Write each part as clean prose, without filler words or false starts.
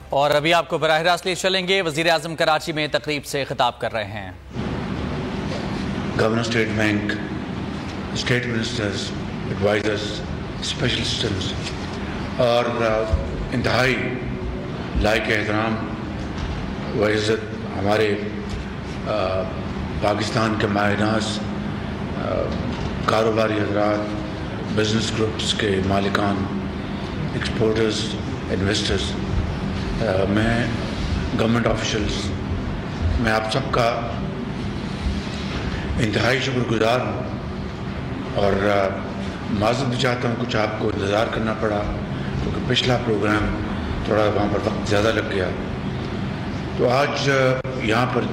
اور ابھی آپ کو براہ راست لے چلیں گے، وزیر اعظم کراچی میں تقریب سے خطاب کر رہے ہیں۔ Governor state bank, state ministers, advisers, special assistants اور انتہائی لائق احترام و عزت ہمارے پاکستان کے ماہ ناز کاروباری حضرات، بزنس گروپس کے مالکان، ایکسپورٹرز، انویسٹرز، میں گورنمنٹ آفیشلز، میں آپ سب کا انتہائی شکر گزار ہوں اور معذرت بھی چاہتا ہوں کچھ آپ کو انتظار کرنا پڑا کیونکہ پچھلا پروگرام تھوڑا وہاں پر وقت زیادہ لگ گیا۔ تو آج یہاں پر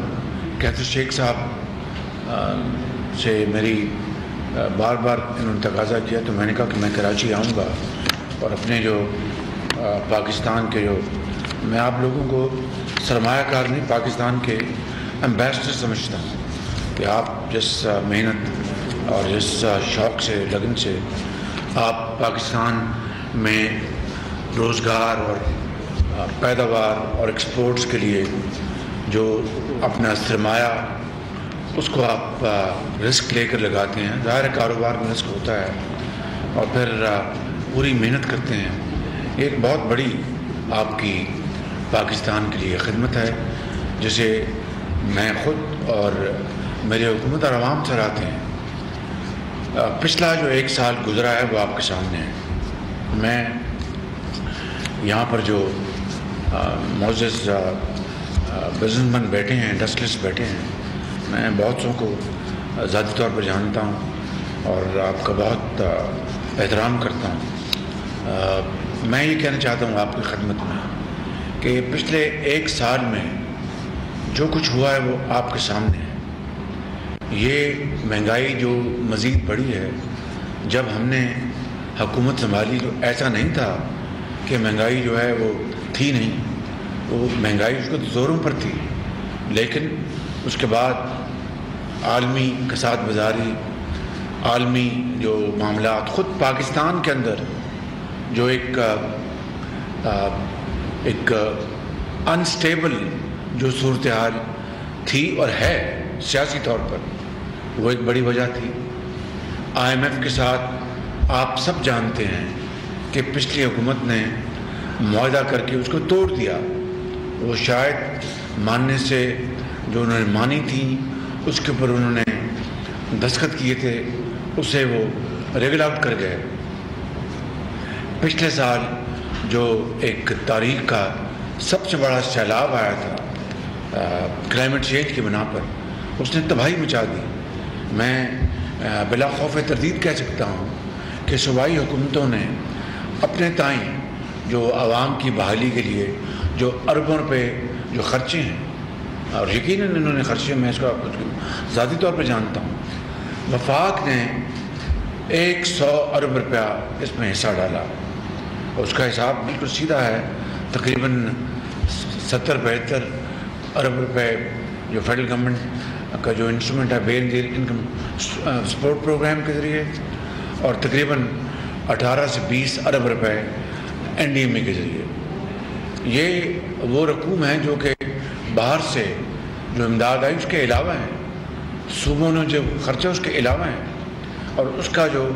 کیتھر شیخ صاحب سے میری بار بار انہوں نے تقاضا کیا تو میں نے کہا کہ میں کراچی آؤں گا اور اپنے جو پاکستان کے جو میں آپ لوگوں کو سرمایہ کار نہیں، پاکستان کے ایمبیسڈر سمجھتا ہوں کہ آپ جس محنت اور جس شوق سے، لگن سے آپ پاکستان میں روزگار اور پیداوار اور ایکسپورٹس کے لیے جو اپنا سرمایہ اس کو آپ رسک لے کر لگاتے ہیں، ظاہر کاروبار میں رسک ہوتا ہے، اور پھر پوری محنت کرتے ہیں، ایک بہت بڑی آپ کی پاکستان کے لیے خدمت ہے جسے میں خود اور میری حکومت اور عوام سراہتے ہیں۔ پچھلا جو ایک سال گزرا ہے وہ آپ کے سامنے ہے۔ میں یہاں پر جو معزز بزنس مین بیٹھے ہیں، انڈسٹریلسٹ بیٹھے ہیں، میں بہت سو کو ذاتی طور پر جانتا ہوں اور آپ کا بہت احترام کرتا ہوں۔ میں یہ کہنا چاہتا ہوں آپ کی خدمت میں کہ پچھلے ایک سال میں جو کچھ ہوا ہے وہ آپ کے سامنے ہے۔ یہ مہنگائی جو مزید بڑھی ہے، جب ہم نے حکومت سنبھالی تو ایسا نہیں تھا کہ مہنگائی جو ہے وہ تھی نہیں، وہ مہنگائی اس کو زوروں پر تھی، لیکن اس کے بعد عالمی کساد بازاری، عالمی جو معاملات، خود پاکستان کے اندر جو ایک انسٹیبل جو صورتحال تھی اور ہے سیاسی طور پر، وہ ایک بڑی وجہ تھی۔ آئی ایم ایف کے ساتھ آپ سب جانتے ہیں کہ پچھلی حکومت نے معاہدہ کر کے اس کو توڑ دیا، وہ شاید ماننے سے جو انہوں نے مانی تھی اس کے اوپر انہوں نے دستخط کیے تھے، اسے وہ ریگل آؤٹ کر گئے۔ پچھلے سال جو ایک تاریخ کا سب سے بڑا سیلاب آیا تھا کلائمیٹ چینج کی بنا پر، اس نے تباہی مچا دی۔ میں بلا خوف تردید کہہ سکتا ہوں کہ صوبائی حکومتوں نے اپنے تائیں جو عوام کی بحالی کے لیے جو اربوں روپے جو خرچے ہیں، اور یقیناً انہوں نے خرچے، میں اس کا کچھ ذاتی طور پہ جانتا ہوں، وفاق نے 100 ارب روپیہ اس میں حصہ ڈالا، اس کا حساب بالکل سیدھا ہے، تقریباً 70-72 ارب روپے جو فیڈرل گورنمنٹ کا جو انسٹرومنٹ ہے بے نظیر انکم سپورٹ پروگرام کے ذریعے، اور تقریباً 18 سے 20 ارب روپے این ڈی ایم اے کے ذریعے۔ یہ وہ رقوم ہیں جو کہ باہر سے جو امداد آئی اس کے علاوہ ہیں، صوبوں نے جو خرچہ اس کے علاوہ ہیں، اور اس کا جو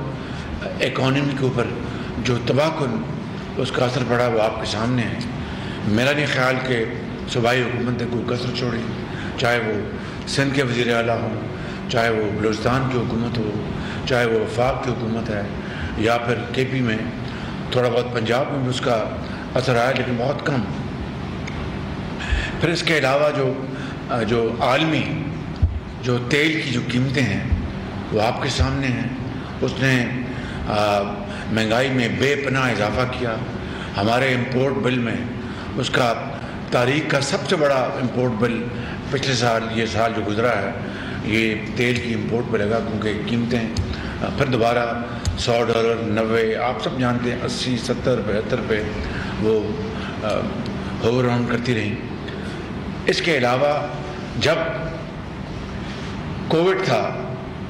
اکانومی کے اوپر جو تباہ کن اس کا اثر پڑا وہ آپ کے سامنے ہے۔ میرا نہیں خیال کہ صوبائی حکومت نے کوئی کسر چھوڑی، چاہے وہ سندھ کے وزیر اعلیٰ ہوں، چاہے وہ بلوچستان کی حکومت ہو، چاہے وہ وفاق کی حکومت ہے، یا پھر کے پی میں تھوڑا بہت پنجاب میں بھی اس کا اثر آیا لیکن بہت کم۔ پھر اس کے علاوہ جو عالمی جو تیل کی جو قیمتیں ہیں وہ آپ کے سامنے ہیں، اس نے مہنگائی میں بے پناہ اضافہ کیا۔ ہمارے امپورٹ بل میں اس کا تاریخ کا سب سے بڑا امپورٹ بل پچھلے سال، یہ سال جو گزرا ہے، یہ تیل کی امپورٹ پہ لگا، کیونکہ قیمتیں پھر دوبارہ $100، 90، آپ سب جانتے ہیں 80، 70، 72 پہ وہ ہوور راؤنڈ کرتی رہیں۔ اس کے علاوہ جب کووڈ تھا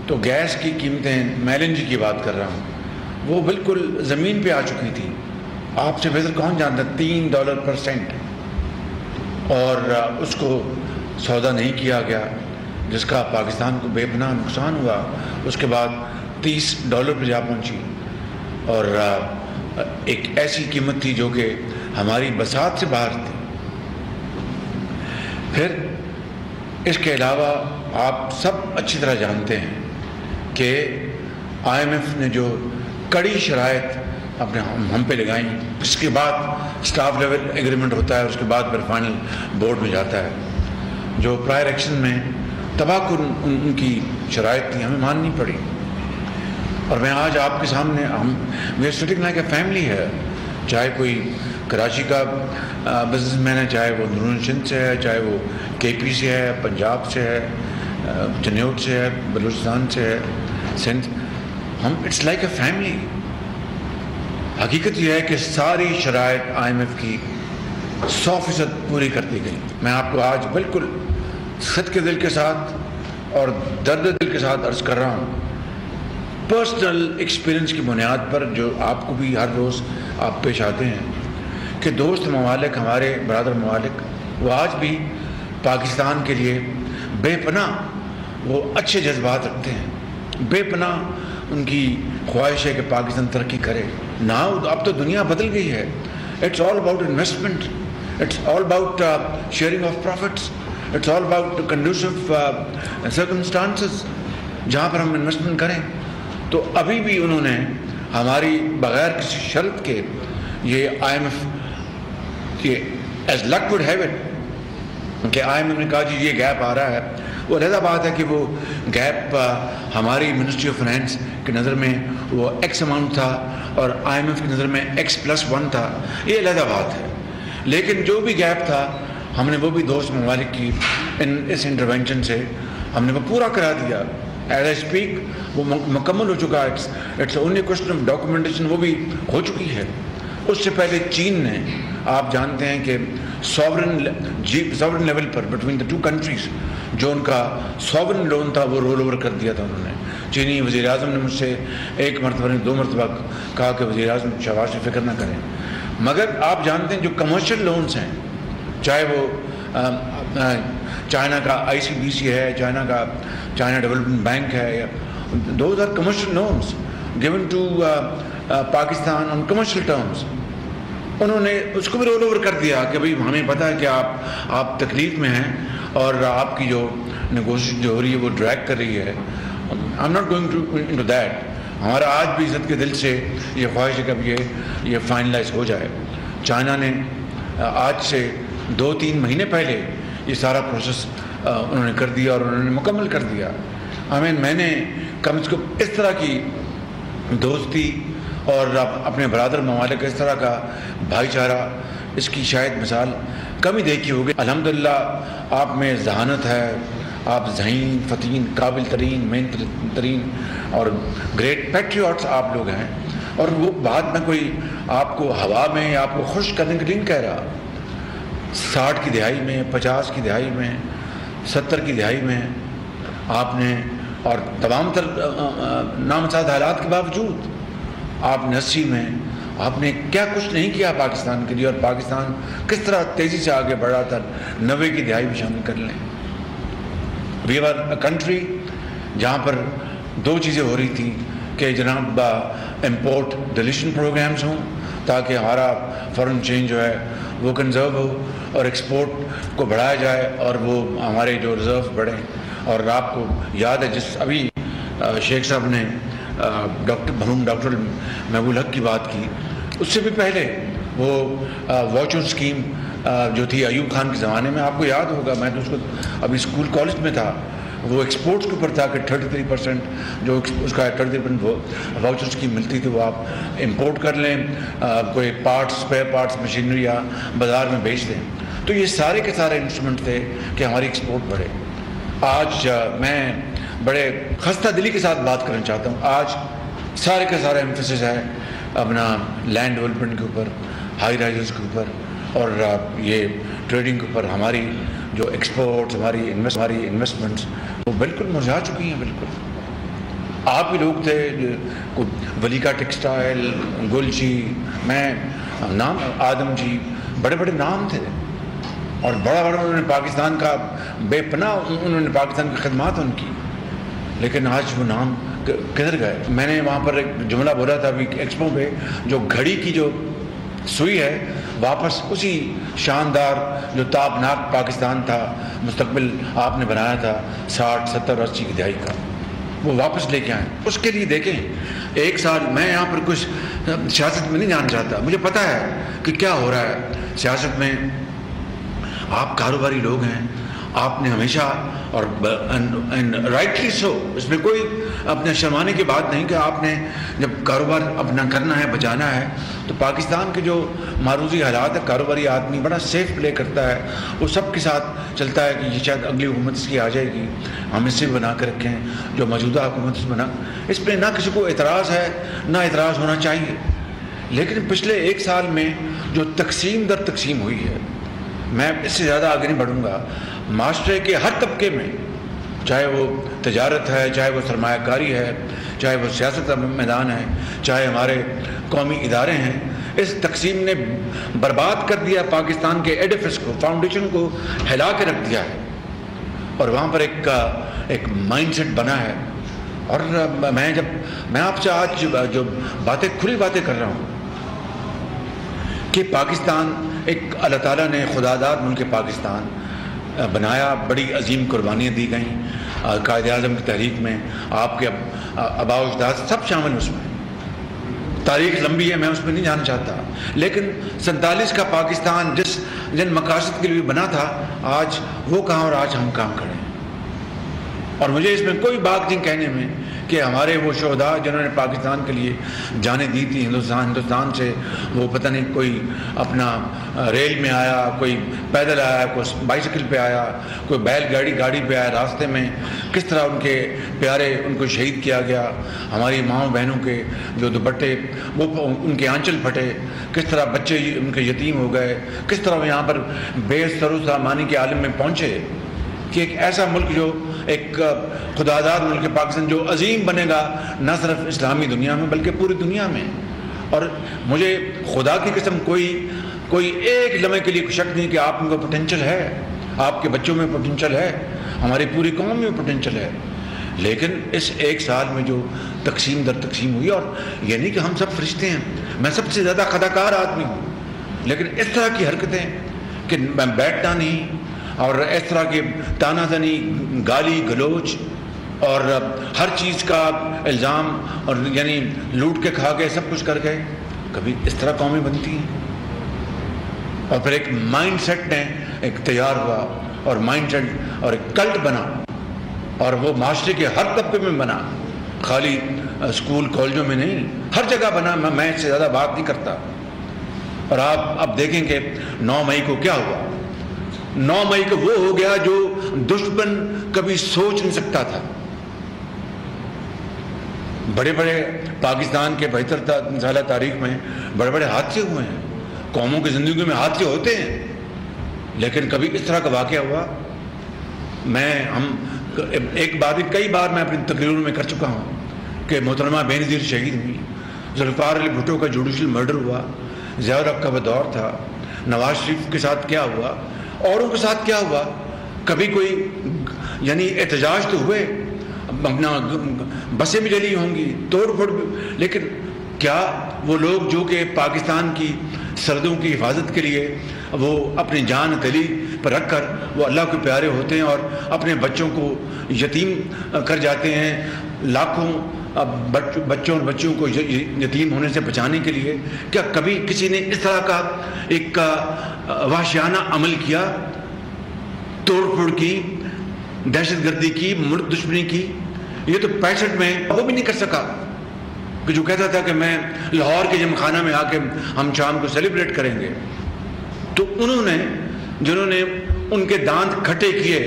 تو گیس کی قیمتیں، میں ایل این جی کی بات کر رہا ہوں، وہ بالکل زمین پہ آ چکی تھی۔ آپ سے بہتر کون جانتا ہے $3 پر سینٹ اور اس کو سودا نہیں کیا گیا، جس کا پاکستان کو بے پناہ نقصان ہوا. اس کے بعد $30 پہ جا پہنچی، اور ایک ایسی قیمت تھی جو کہ ہماری بساط سے باہر تھی. پھر اس کے علاوہ آپ سب اچھی طرح جانتے ہیں کہ IMF نے جو کڑی شرائط اپنے ہم پہ لگائیں، اس کے بعد اسٹاف لیول ایگریمنٹ ہوتا ہے، اس کے بعد پھر فائنل بورڈ میں جاتا ہے. جو پرائر ایکشن میں تباہ کن ان کی شرائط تھی، ہمیں ماننی پڑی. اور میں آج آپ کے سامنے we are sitting like a family ہے، چاہے کوئی کراچی کا بزنس مین ہے، چاہے وہ اندرون سندھ سے ہے، چاہے وہ KP سے ہے، پنجاب سے ہے، جنوب سے ہے، بلوچستان سے ہے، سندھ. ہم اٹس لائک اے فیملی. حقیقت یہ ہے کہ ساری شرائط IMF کی 100% پوری کر دی گئی. میں آپ کو آج بالکل صدق کے دل کے ساتھ اور درد دل کے ساتھ عرض کر رہا ہوں، پرسنل ایکسپیرئنس کی بنیاد پر، جو آپ کو بھی ہر روز آپ پیش آتے ہیں، کہ دوست ممالک، ہمارے برادر ممالک، وہ آج بھی پاکستان کے لیے بے پناہ وہ اچھے جذبات رکھتے ہیں. بے پناہ ان کی خواہش ہے کہ پاکستان ترقی کرے. اب تو دنیا بدل گئی ہے. It's all about investment, it's all about sharing of profits, it's all about conducive circumstances جہاں پر ہم انویسٹمنٹ کریں. تو ابھی بھی انہوں نے ہماری بغیر کسی شرط کے یہ IMF کہ as luck would have it کہ IMF نے کہا جی یہ گیپ آ رہا ہے. وہ علیحدہ بات ہے کہ وہ گیپ ہماری منسٹری آف فائنینس کی نظر میں وہ ایکس اماؤنٹ تھا اور IMF کی نظر میں X+1 تھا، یہ علیحدہ بات ہے. لیکن جو بھی گیپ تھا ہم نے وہ بھی دوست ممالک کی اس انٹروینشن سے ہم نے وہ پورا کرا دیا. ایز آئی اسپیک وہ مکمل ہو چکا ہے. It's only question of documentation, وہ بھی ہو چکی ہے. اس سے پہلے چین نے، آپ جانتے ہیں کہ sovereign level per between the two countries جو ان کا ساورن لون تھا وہ رول اوور کر دیا تھا انہوں نے. چینی وزیر اعظم نے مجھ سے ایک مرتبہ نہیں 2 مرتبہ کہا کہ وزیر اعظم شہباز سے فکر نہ کریں. مگر آپ جانتے ہیں جو کمرشل لونز ہیں، چاہے وہ چائنا کا ICBC ہے، چائنا ڈیولپمنٹ بینک ہے، یا those are commercial loans given to Pakistan on commercial terms. انہوں نے اس کو بھی رول اوور کر دیا کہ بھائی ہمیں پتہ ہے کہ آپ تکلیف میں ہیں اور آپ کی جو نیگوشیشن جو ہو رہی ہے وہ ڈریگ کر رہی ہے. I am not going to that. ہمارا آج بھی عزت کے دل سے یہ خواہش ہے کہ اب یہ فائنلائز ہو جائے. چائنا نے آج سے 2-3 مہینے پہلے یہ سارا پروسیس انہوں نے کر دیا اور انہوں نے مکمل کر دیا. میں نے کم از کم اس طرح کی دوستی اور اپنے برادر ممالک اس طرح کا بھائی چارہ، اس کی شاید مثال کم ہی دیکھی ہوگی. الحمدللہ آپ میں ذہانت ہے، آپ ذہین، فتین، قابل ترین، محنت ترین اور گریٹ پیٹریوٹس آپ لوگ ہیں. اور وہ بات میں کوئی آپ کو ہوا میں آپ کو خوش کرنے کے لیے نہیں کہہ رہا. 60 کی دہائی میں، 50 کی دہائی میں، 70 کی دہائی میں آپ نے، اور تمام تر نامساعد حالات کے باوجود آپ نے 80 میں آپ نے کیا کچھ نہیں کیا پاکستان کے لیے، اور پاکستان کس طرح تیزی سے آگے بڑھا تھا. 90 کی دہائی بھی شامل کر لیں. وی آر اے کنٹری جہاں پر 2 چیزیں ہو رہی تھیں کہ جناب امپورٹ ڈلیشن پروگرامز ہوں تاکہ ہمارا فارن چینج جو ہے وہ کنزرو ہو، اور ایکسپورٹ کو بڑھایا جائے اور وہ ہمارے جو ریزرو بڑھیں. اور آپ کو یاد ہے جس ابھی شیخ صاحب نے ڈاکٹر محبوب الحق کی بات کی، اس سے بھی پہلے وہ واچر اسکیم جو تھی ایوب خان کے زمانے میں، آپ کو یاد ہوگا، میں تو اس کو ابھی اسکول کالج میں تھا، وہ ایکسپورٹس کے اوپر تھا کہ 33% جو اس کا 33% واؤچر اسکیم ملتی تھی وہ آپ امپورٹ کر لیں، کوئی پارٹس، اسپیئر پارٹس، مشینری یا بازار میں بیچ دیں. تو یہ سارے کے سارے انسٹرومنٹ تھے کہ ہماری ایکسپورٹ بڑھے. آج میں بڑے خستہ دلی کے ساتھ بات کرنا چاہتا ہوں. آج سارے کا سارا ایمفسس ہے اپنا لینڈ ڈیولپمنٹ کے اوپر، ہائی رائزز کے اوپر اور یہ ٹریڈنگ کے اوپر. ہماری جو ایکسپورٹس، ہماری انویسٹمنٹس وہ بالکل مرجھا چکی ہیں. بالکل آپ ہی لوگ تھے، ولیکا اور بڑا انہوں نے پاکستان کا بے پناہ انہوں نے پاکستان کی خدمات ان کی، لیکن آج وہ نام کدھر گئے؟ میں نے وہاں پر ایک جملہ بولا تھا ابھی ایکسپو پہ، جو گھڑی کی جو سوئی ہے واپس اسی شاندار جو تابناک پاکستان تھا، مستقبل آپ نے بنایا تھا 60 70 80 کی دہائی کا، وہ واپس لے کے آئیں۔ اس کے لیے دیکھیں 1 سال میں یہاں پر کچھ سیاست میں نہیں جانا چاہتا، مجھے پتہ ہے کہ کیا ہو رہا ہے سیاست میں۔ آپ کاروباری لوگ ہیں، آپ نے ہمیشہ اور رائٹلی سو، اس میں کوئی اپنے شرمانے کی بات نہیں کہ آپ نے جب کاروبار اپنا کرنا ہے بچانا ہے تو پاکستان کے جو معروضی حالات ہے، کاروباری آدمی بڑا سیف پلے کرتا ہے، وہ سب کے ساتھ چلتا ہے کہ یہ شاید اگلی حکومت اس کی آ جائے گی، ہم اس سے بنا کے رکھیں جو موجودہ حکومت اس بنا، اس پہ نہ کسی کو اعتراض ہے نہ اعتراض ہونا چاہیے۔ لیکن پچھلے 1 سال میں جو تقسیم در تقسیم ہوئی ہے، میں اس سے زیادہ آگے نہیں بڑھوں گا۔ معاشرے کے ہر طبقے میں، چاہے وہ تجارت ہے، چاہے وہ سرمایہ کاری ہے، چاہے وہ سیاست کا میدان ہے، چاہے ہمارے قومی ادارے ہیں، اس تقسیم نے برباد کر دیا پاکستان کے ایڈیفس کو، فاؤنڈیشن کو ہلا کے رکھ دیا ہے، اور وہاں پر ایک مائنڈ سیٹ بنا ہے۔ اور میں آپ سے آج جو باتیں کھلی باتیں کر رہا ہوں کہ پاکستان ایک اللہ تعالیٰ نے خداداد ملک پاکستان بنایا، بڑی عظیم قربانیاں دی گئیں قائد اعظم کی تحریک میں، آپ کے آباء و اجداد سب شامل اس میں، تاریخ لمبی ہے، میں اس میں نہیں جانا چاہتا، لیکن 47 کا پاکستان جن مقاصد کے لیے بنا تھا، آج وہ کہاں اور آج ہم کام کریں۔ اور مجھے اس میں کوئی بات نہیں کہنے میں کہ ہمارے وہ شہداء جنہوں نے پاکستان کے لیے جانیں دی تھی، ہندوستان سے وہ پتہ نہیں کوئی اپنا ریل میں آیا، کوئی پیدل آیا، کوئی بائیسیکل پہ آیا، کوئی بیل گاڑی پہ آیا، راستے میں کس طرح ان کے پیارے ان کو شہید کیا گیا، ہماری ماؤں بہنوں کے جو دوپٹے وہ ان کے آنچل پھٹے، کس طرح بچے ان کے یتیم ہو گئے، کس طرح وہ یہاں پر بے سر و سامانی کے عالم میں پہنچے، کہ ایک ایسا ملک جو ایک خداداد ملک پاکستان جو عظیم بنے گا نہ صرف اسلامی دنیا میں بلکہ پوری دنیا میں۔ اور مجھے خدا کی قسم کوئی ایک لمحے کے لیے شک نہیں کہ آپ میں پوٹینشل ہے، آپ کے بچوں میں پوٹینشل ہے، ہماری پوری قوم میں پوٹینشل ہے، لیکن اس 1 سال میں جو تقسیم در تقسیم ہوئی، اور یہ نہیں کہ ہم سب فرشتے ہیں، میں سب سے زیادہ خطاکار آدمی ہوں، لیکن اس طرح کی حرکتیں کہ میں بیٹھنا نہیں، اور اس طرح کی تانا زنی، گالی گلوچ اور ہر چیز کا الزام، اور یعنی لوٹ کے کھا گئے، سب کچھ کر گئے، کبھی اس طرح قومیں بنتی ہیں؟ اور پھر ایک مائنڈ سیٹ نے ایک تیار ہوا، اور مائنڈ سیٹ اور ایک کلٹ بنا، اور وہ معاشرے کے ہر طبقے میں بنا، خالی اسکول کالجوں میں نہیں، ہر جگہ بنا۔ میں اس سے زیادہ بات نہیں کرتا۔ اور آپ اب دیکھیں کہ 9 مئی کو کیا ہوا۔ 9 مئی کو وہ ہو گیا جو دشمن کبھی سوچ نہیں سکتا تھا۔ بڑے بڑے پاکستان کے 72 سالہ تاریخ میں بڑے بڑے حادثے ہوئے ہیں، قوموں کی زندگی میں حادثے ہوتے ہیں، لیکن کبھی اس طرح کا واقعہ ہوا؟ کئی بار میں اپنی تقریروں میں کر چکا ہوں کہ محترمہ بے نظیر شہید ہوئی، ذوالفقار علی بھٹو کا جوڈیشل مرڈر ہوا، ضیاء الحق کا وہ دور تھا، نواز شریف کے ساتھ کیا ہوا، اوروں کے ساتھ کیا ہوا؟ کبھی کوئی یعنی احتجاج تو ہوئے، اپنا بسیں بھی جلی ہوں گی، توڑ پھوڑ بھی، لیکن کیا وہ لوگ جو کہ پاکستان کی سرحدوں کی حفاظت کے لیے وہ اپنی جان تلی پر رکھ کر وہ اللہ کے پیارے ہوتے ہیں اور اپنے بچوں کو یتیم کر جاتے ہیں، لاکھوں بچوں اور بچیوں کو یتیم ہونے سے بچانے کے لیے، کیا کبھی کسی نے اس طرح کا ایک وحشیانہ عمل کیا؟ توڑ پھوڑ کی، دہشت گردی کی، ملک دشمنی کی؟ یہ تو 65 میں وہ بھی نہیں کر سکا کہ جو کہتا تھا کہ میں لاہور کے جم خانہ میں آ کے ہم شام کو سیلیبریٹ کریں گے۔ تو جنہوں نے ان کے دانت کھٹے کیے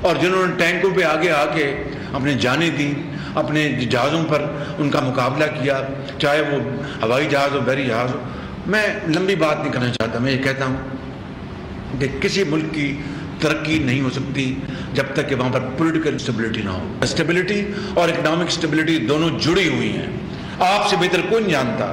اور جنہوں نے ٹینکوں پہ آگے آ کے اپنے جانیں دی، اپنے جہازوں پر ان کا مقابلہ کیا، چاہے وہ ہوائی جہاز ہو، بحری جہاز ہو۔ میں لمبی بات نہیں کرنا چاہتا، میں یہ کہتا ہوں کہ کسی ملک کی ترقی نہیں ہو سکتی جب تک کہ وہاں پر پولیٹیکل اسٹیبلٹی نہ ہو۔ اسٹیبلٹی اور اکنامک اسٹیبلٹی دونوں جڑی ہوئی ہیں، آپ سے بہتر کوئی نہیں جانتا۔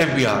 FBR,